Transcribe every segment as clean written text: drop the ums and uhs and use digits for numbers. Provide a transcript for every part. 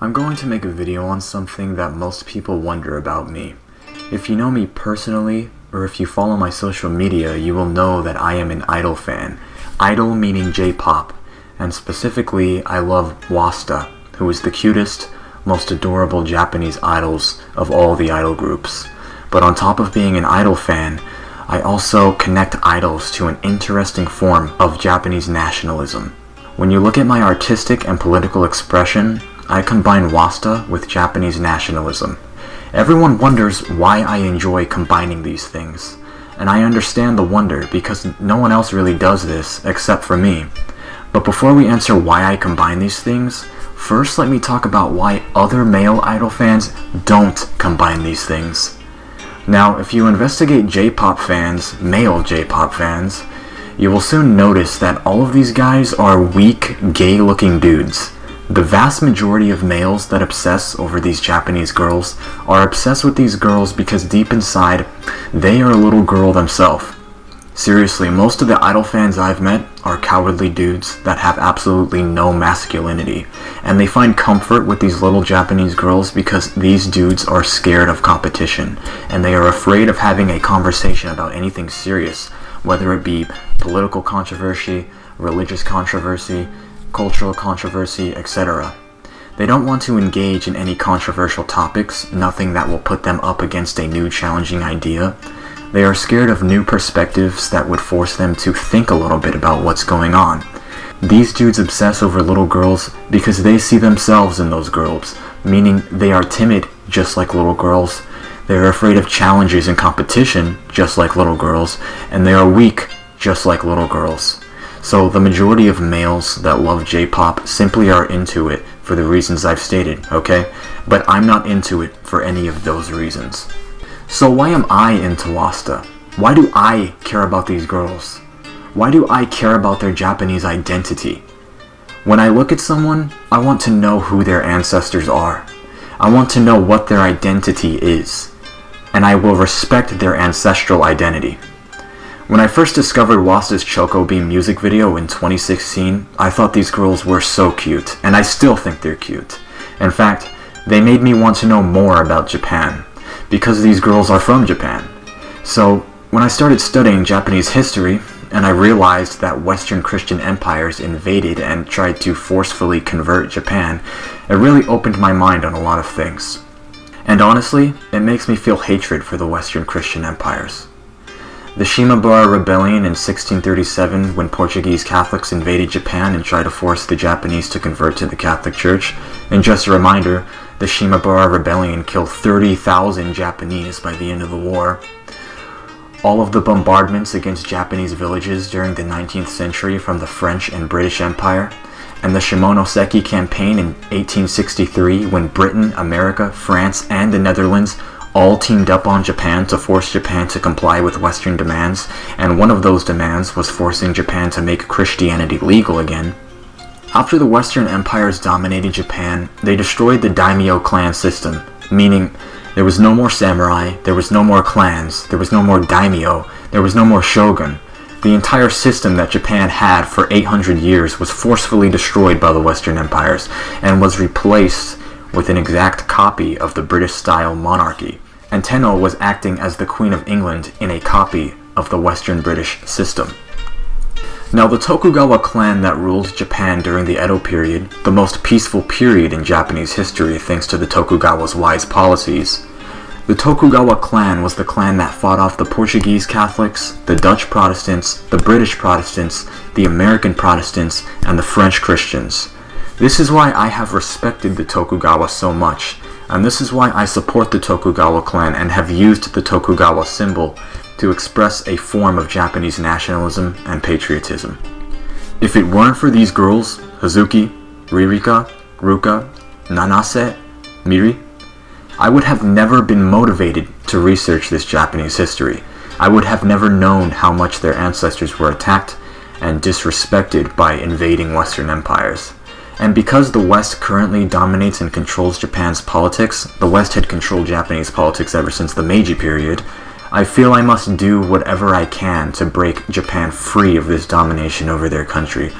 I'm going to make a video on something that most people wonder about me. If you know me personally, or if you follow my social media, you will know that I am an idol fan. Idol meaning J-pop, and specifically I love Wasuta, who is the cutest, most adorable Japanese idols of all the idol groups. But on top of being an idol fan, I also connect idols to an interesting form of Japanese nationalism. When you look at my artistic and political expression, I combine wasuta with Japanese nationalism. Everyone wonders why I enjoy combining these things, and I understand the wonder because no one else really does this except for me. But before we answer why I combine these things, first let me talk about why other male idol fans don't combine these things. Now, if you investigate J-pop fans, male J-pop fans, you will soon notice that all of these guys are weak, gay-looking dudes. The vast majority of males that obsess over these Japanese girls are obsessed with these girls because deep inside, they are a little girl themselves. Seriously, most of the idol fans I've met are cowardly dudes that have absolutely no masculinity, and they find comfort with these little Japanese girls because these dudes are scared of competition, and they are afraid of having a conversation about anything serious, whether it be political controversy, religious controversy, cultural controversy, etc. They don't want to engage in any controversial topics, nothing that will put them up against a new challenging idea. They are scared of new perspectives that would force them to think a little bit about what's going on. These dudes obsess over little girls because they see themselves in those girls, meaning they are timid just like little girls, they are afraid of challenges and competition just like little girls, and they are weak just like little girls. So the majority of males that love J-pop simply are into it for the reasons I've stated, okay? But I'm not into it for any of those reasons. So why am I into wasuta? Why do I care about these girls? Why do I care about their Japanese identity? When I look at someone, I want to know who their ancestors are. I want to know what their identity is. And I will respect their ancestral identity. When I first discovered Wasuta's Choco Beam music video in 2016, I thought these girls were so cute, and I still think they're cute. In fact, they made me want to know more about Japan, because these girls are from Japan. So, when I started studying Japanese history, and I realized that Western Christian empires invaded and tried to forcefully convert Japan, it really opened my mind on a lot of things. And honestly, it makes me feel hatred for the Western Christian empires. The Shimabara Rebellion in 1637, when Portuguese Catholics invaded Japan and tried to force the Japanese to convert to the Catholic Church. And just a reminder, the Shimabara Rebellion killed 30,000 Japanese by the end of the war. All of the bombardments against Japanese villages during the 19th century from the French and British Empire. And the Shimonoseki campaign in 1863, when Britain, America, France, and the Netherlands all teamed up on Japan to force Japan to comply with Western demands, and one of those demands was forcing Japan to make Christianity legal again. After the Western empires dominated Japan, they destroyed the daimyo clan system, meaning there was no more samurai, there was no more clans, there was no more daimyo, there was no more shogun. The entire system that Japan had for 800 years was forcefully destroyed by the Western empires, and was replaced with an exact copy of the British-style monarchy, and Tenno was acting as the Queen of England in a copy of the Western British system. Now, the Tokugawa clan that ruled Japan during the Edo period, the most peaceful period in Japanese history thanks to the Tokugawa's wise policies. The Tokugawa clan was the clan that fought off the Portuguese Catholics, the Dutch Protestants, the British Protestants, the American Protestants, and the French Christians. This is why I have respected the Tokugawa so much, and this is why I support the Tokugawa clan and have used the Tokugawa symbol to express a form of Japanese nationalism and patriotism. If it weren't for these girls, Hazuki, Ririka, Ruka, Nanase, Miri, I would have never been motivated to research this Japanese history. I would have never known how much their ancestors were attacked and disrespected by invading Western empires. And because the West currently dominates and controls Japan's politics, the West had controlled Japanese politics ever since the Meiji period, I feel I must do whatever I can to break Japan free of this domination over their country,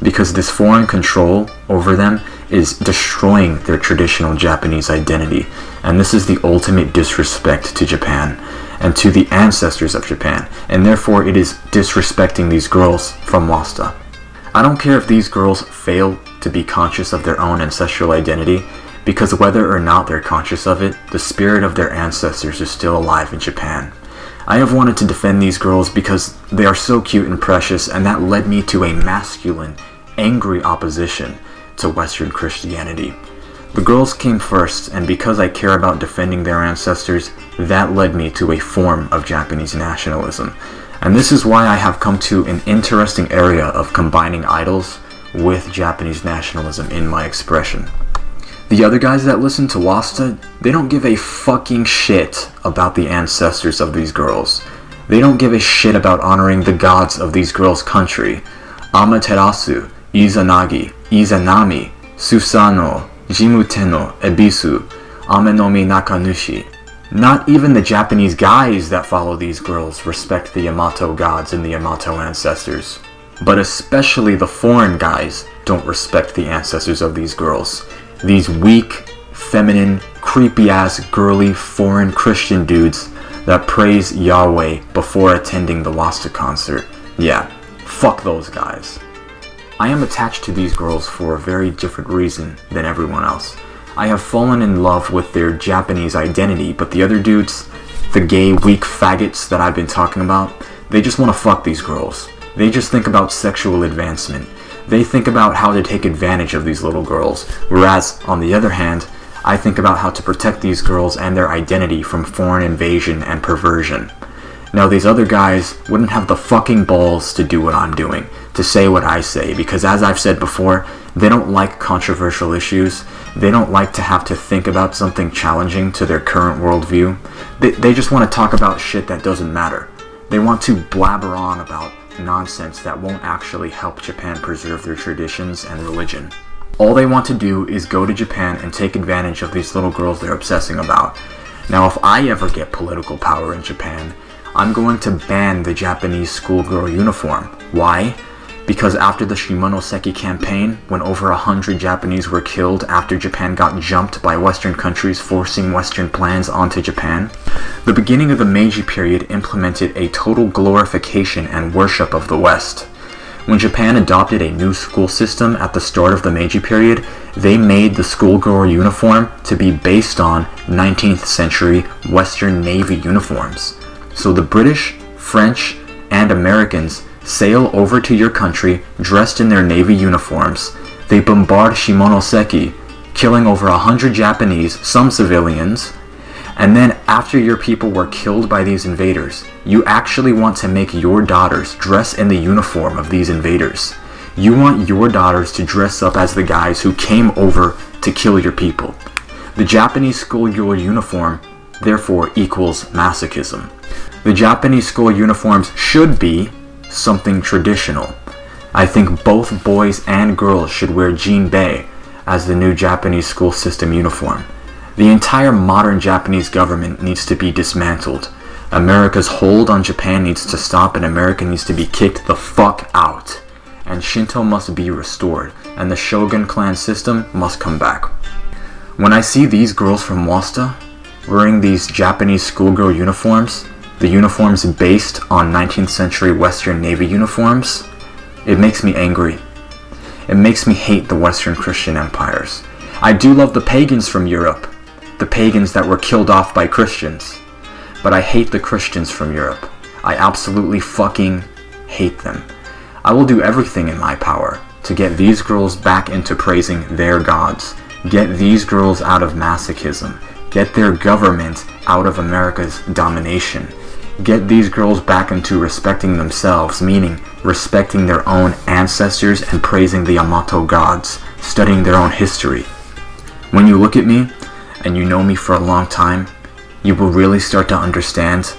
because this foreign control over them is destroying their traditional Japanese identity, and this is the ultimate disrespect to Japan and to the ancestors of Japan, and therefore it is disrespecting these girls from wasuta. I don't care if these girls fail to be conscious of their own ancestral identity, because whether or not they're conscious of it, the spirit of their ancestors is still alive in Japan. I have wanted to defend these girls because they are so cute and precious, and that led me to a masculine, angry opposition to Western Christianity. The girls came first, and because I care about defending their ancestors, that led me to a form of Japanese nationalism. And this is why I have come to an interesting area of combining idols with Japanese nationalism in my expression. The other guys that listen to wasuta, they don't give a fucking shit about the ancestors of these girls. They don't give a shit about honoring the gods of these girls' country. Amaterasu, Izanagi, Izanami, Susano, Jimuteno, Ebisu, Amenomi Nakanushi. Not even the Japanese guys that follow these girls respect the Yamato gods and the Yamato ancestors. But especially the foreign guys don't respect the ancestors of these girls. These weak, feminine, creepy-ass, girly, foreign Christian dudes that praise Yahweh before attending the wasuta concert. Yeah, fuck those guys. I am attached to these girls for a very different reason than everyone else. I have fallen in love with their Japanese identity, but the other dudes, the gay, weak faggots that I've been talking about, they just want to fuck these girls. They just think about sexual advancement. They think about how to take advantage of these little girls, whereas, on the other hand, I think about how to protect these girls and their identity from foreign invasion and perversion. Now, these other guys wouldn't have the fucking balls to do what I'm doing, to say what I say, because as I've said before, they don't like controversial issues. They don't like to have to think about something challenging to their current worldview. They just want to talk about shit that doesn't matter. They want to blabber on about nonsense that won't actually help Japan preserve their traditions and religion. All they want to do is go to Japan and take advantage of these little girls they're obsessing about. Now, if I ever get political power in Japan, I'm going to ban the Japanese schoolgirl uniform. Why? Because after the Shimonoseki campaign, when over 100 Japanese were killed after Japan got jumped by Western countries forcing Western plans onto Japan, the beginning of the Meiji period implemented a total glorification and worship of the West. When Japan adopted a new school system at the start of the Meiji period, they made the schoolgirl uniform to be based on 19th century Western Navy uniforms. So the British, French, and Americans sail over to your country dressed in their Navy uniforms. They bombard Shimonoseki, killing over 100 Japanese, some civilians, and then after your people were killed by these invaders, you actually want to make your daughters dress in the uniform of these invaders. You want your daughters to dress up as the guys who came over to kill your people. The Japanese schoolgirl uniform, therefore, equals masochism. The Japanese school uniforms should be something traditional. I think both boys and girls should wear jinbei as the new Japanese school system uniform. The entire modern Japanese government needs to be dismantled. America's hold on Japan needs to stop, and America needs to be kicked the fuck out. And Shinto must be restored, and the Shogun clan system must come back. When I see these girls from wasuta wearing these Japanese schoolgirl uniforms, the uniforms based on 19th century Western Navy uniforms, it makes me angry. It makes me hate the Western Christian empires. I do love the pagans from Europe, the pagans that were killed off by Christians, but I hate the Christians from Europe. I absolutely fucking hate them. I will do everything in my power to get these girls back into praising their gods, get these girls out of masochism, get their government out of America's domination, get these girls back into respecting themselves, meaning respecting their own ancestors and praising the Yamato gods, studying their own history. When you look at me, and you know me for a long time, you will really start to understand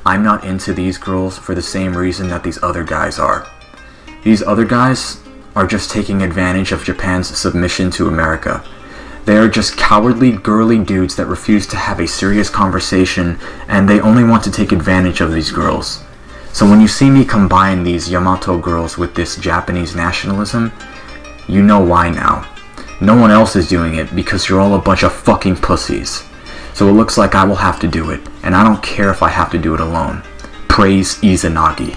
I'm not into these girls for the same reason that these other guys are. These other guys are just taking advantage of Japan's submission to America. They are just cowardly, girly dudes that refuse to have a serious conversation, and they only want to take advantage of these girls. So when you see me combine these Yamato girls with this Japanese nationalism, you know why now. No one else is doing it because you're all a bunch of fucking pussies. So it looks like I will have to do it, and I don't care if I have to do it alone. Praise Izanagi.